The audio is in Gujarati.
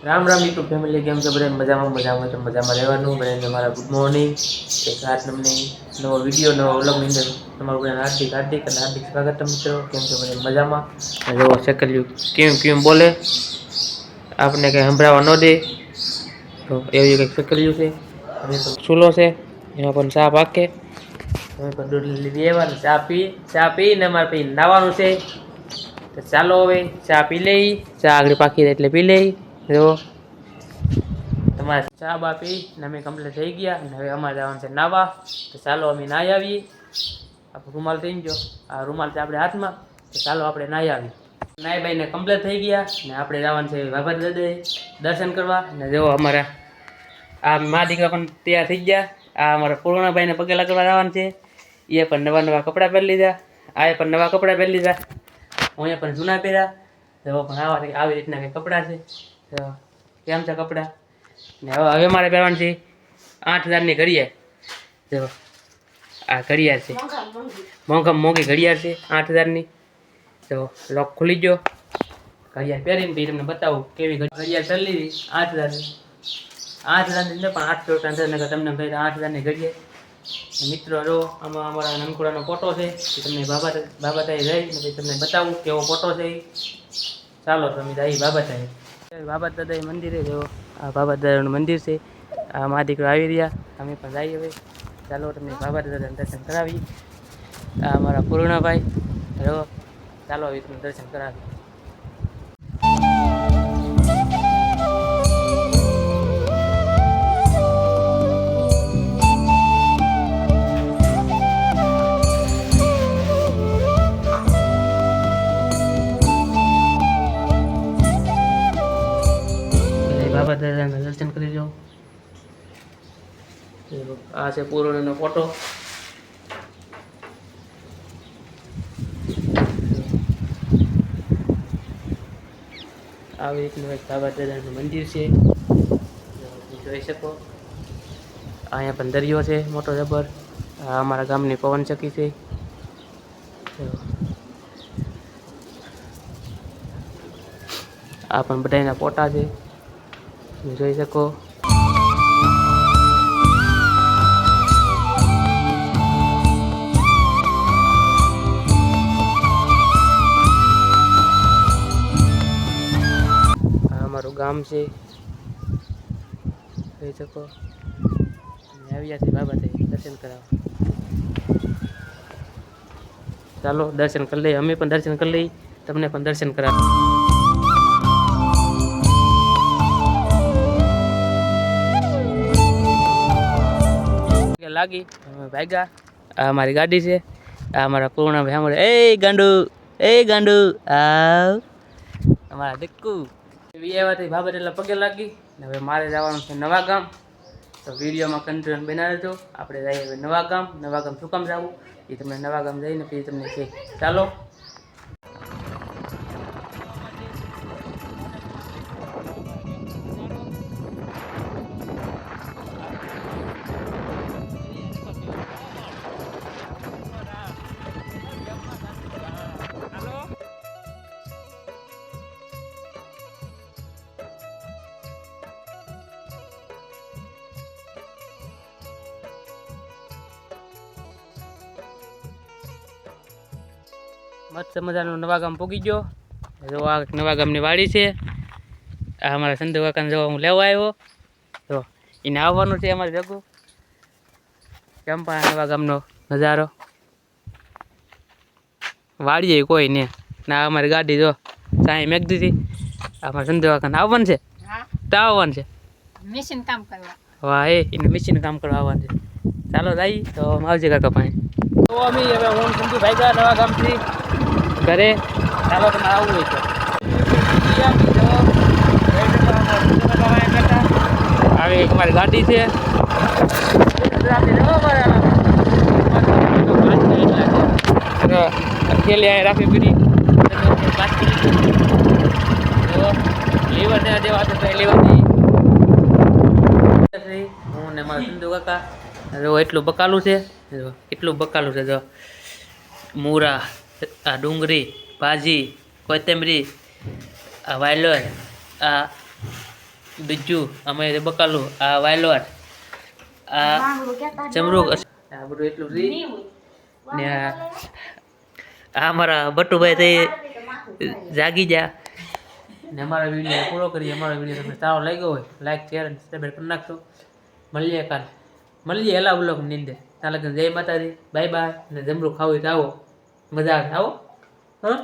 રામ રામ યુટ્યુબ ફેમિલી, કેમ છો બધા? મજામાં તો મજામાં રહેવાનું. બધાને મારા ગુડ મોર્નિંગ. એક રાત તમને નવો વિડીયો, નવો વ્લોગની અંદર તમારું બધાને હાર્દિક હાર્દિક અને હાર્દિક સ્વાગત મિત્રો. કેમ છો બધા? મજામાં. જો શકલ્યું કેમ કેમ બોલે, આપણે કંઈ સંભળાવા ન દે તો એવી કંઈક શકલ્યું છે. હવે તો ચૂલો છે, એમાં પણ ચા પાકે. હવે પણ દૂધ લીધી એવા ચા પીને અમારે પછી નાવાનું છે. તો ચાલો હવે ચા પી લઈ. ચા આગળ પાકી જાય એટલે પી લઈ. જો તમારે ચા બા પી ને અમે કમ્પ્લીટ થઈ ગયા અને હવે અમારે જવાનું છે નાવા. તો ચાલો અમે નાહી આવીએ. આપણો રૂમાલ થઈ ગયો, આ રૂમાલ છે આપણે હાથમાં. તો ચાલો આપણે નાહી આવીએ. નાહી બાઈને કમ્પ્લીટ થઈ ગયા ને આપણે જવાનું છે બાબા દાદાએ દર્શન કરવા. ને જો અમારા આ મા દીકરા પણ તૈયાર થઈ ગયા. આ અમારા પૂર્ણાભાઈને પગે લાગવા જવાનું છે. એ પણ નવા નવા કપડાં પહેરી લીધા. આ પણ નવા કપડાં પહેરી લીધા. હું પણ જૂના પહેર્યા. તો પણ આવી રીતના કંઈ કપડાં છે. તો કેમ છે કપડાં? ને હવે મારે પહેરવાનું છે 8000ની ઘડિયાળ. જો આ ઘડિયાળ છે, મોંઘામાં મોંઘી ઘડિયાળ છે 8000ની. તો લોક ખુલી ગયો. ઘડિયાળ પહેરીને પછી તમને બતાવું કેવી ઘડિયાળ પહેરી લીધી 8000ની. 8000ની અંદર પણ 800 અંદર તમને ભાઈ 8000ની ઘડિયાળ. મિત્રો રો આમાં અમારા નનકુડાનો ફોટો છે. તમને બાબા તાઈ રહી ને પછી તમને બતાવું કેવો ફોટો છે. ચાલો તમે જઈએ બાબા તાઈ. બાબા દાદા મંદિરે. જો આ બાબા દાદાનું મંદિર છે. આ મા દીકરો આવી રહ્યા, અમે પણ જઈએ હવે. ચાલો તમને બાબા દાદાના દર્શન કરાવીએ. આ અમારા પૂર્ણાભાઈ. જો ચાલો હવે તમને દર્શન કરાવીએ. બાબા દાદાના દર્શન કરી લો. આ છે પૂર્ણનો ફોટો. આવી રીતનું એક બાબા દાદાનું મંદિર છે, જોઈ શકો. અહીંયા પણ દરિયો છે મોટો જબર. આ અમારા ગામની પવન ચક્કી છે. આ પણ બધાના ફોટા છે, જોઈ શકો. આ અમારું ગામ છે, જોઈ શકો. આવ્યા છે બાબા થઈ દર્શન કરાવવા. ચાલો દર્શન કરી લઈએ, અમે પણ દર્શન કરી લઈએ, તમને પણ દર્શન કરાવ લાગી ભાગ્યા. આ અમારી ગાડી છે. આ અમારા પૂર્ણ ભાઈ ગાંડુ આવ અમારા દિક્કુ એવાથી બાબત એટલે પગે લાગી. હવે મારે જવાનું છે નવા ગામ. તો વિડીયોમાં કન્ટિન્યુ બનાવી દેજો. આપણે જઈએ હવે નવા ગામ. નવા ગામ શું કામ જવું એ તમને નવા ગામ જઈને પછી તમને છે. ચાલો મસ્ત મજાનું નવા ગામ પૂગી ગયો. જો આ નવા ગામની વાડી છે. આ અમારા સંધુ કાકાને જો હું લેવા આવ્યો. તો એને આવવાનું છે અમારે ભેગું. કેમ પણ નવા ગામનો નજારો. વાડીએ કોઈ ને ના અમારી ગાડી જો સાંઈ મેક દીધી. અમારે સંધુ કાકાને આવવાનું છે. તો આવવાનું છે મશીન કામ કરવા. વાહ એને મશીન કામ કરવા આવવાનું છે. ચાલો જઈએ તો આવજે કાકા પાસે. તો અમે હવે હું સંધુ ભાઈ નવા ગામથી ઘરે. ચાલો તમે આવવું હોય તો આવી અમારી ગાડી છે. ખેલી અહીં રાખવી પડી. લીવર જેવા તો લીવરથી હું ને મારા સિંધુ કાકા. જો એટલું બકાલું છે, જો એટલું બકાલું છે. જો મૂરા, આ ડુંગળી, ભાજી, કોથમરી, આ વાયલોર, આ બીજું અમે બકાલું આ વાયલોર આ ચમરૂક આ બધું એટલું રી ને આ મારા બટુભાઈ તે જાગી જા ને અમારો વિડીયો પૂરો કરીએ. અમારો વિડીયો તમને સારો લાગ્યો હોય લાઈક શેર અને સબસ્ક્રાઈબ કરી નાખજો. મળીએ એલા બ્લોગની અંદર. ત્યાં લગન જય માતાજી, બાય બાય. અને જમરૂ ખાવું હોય તો આવો, મજા આવે, આવો. હા.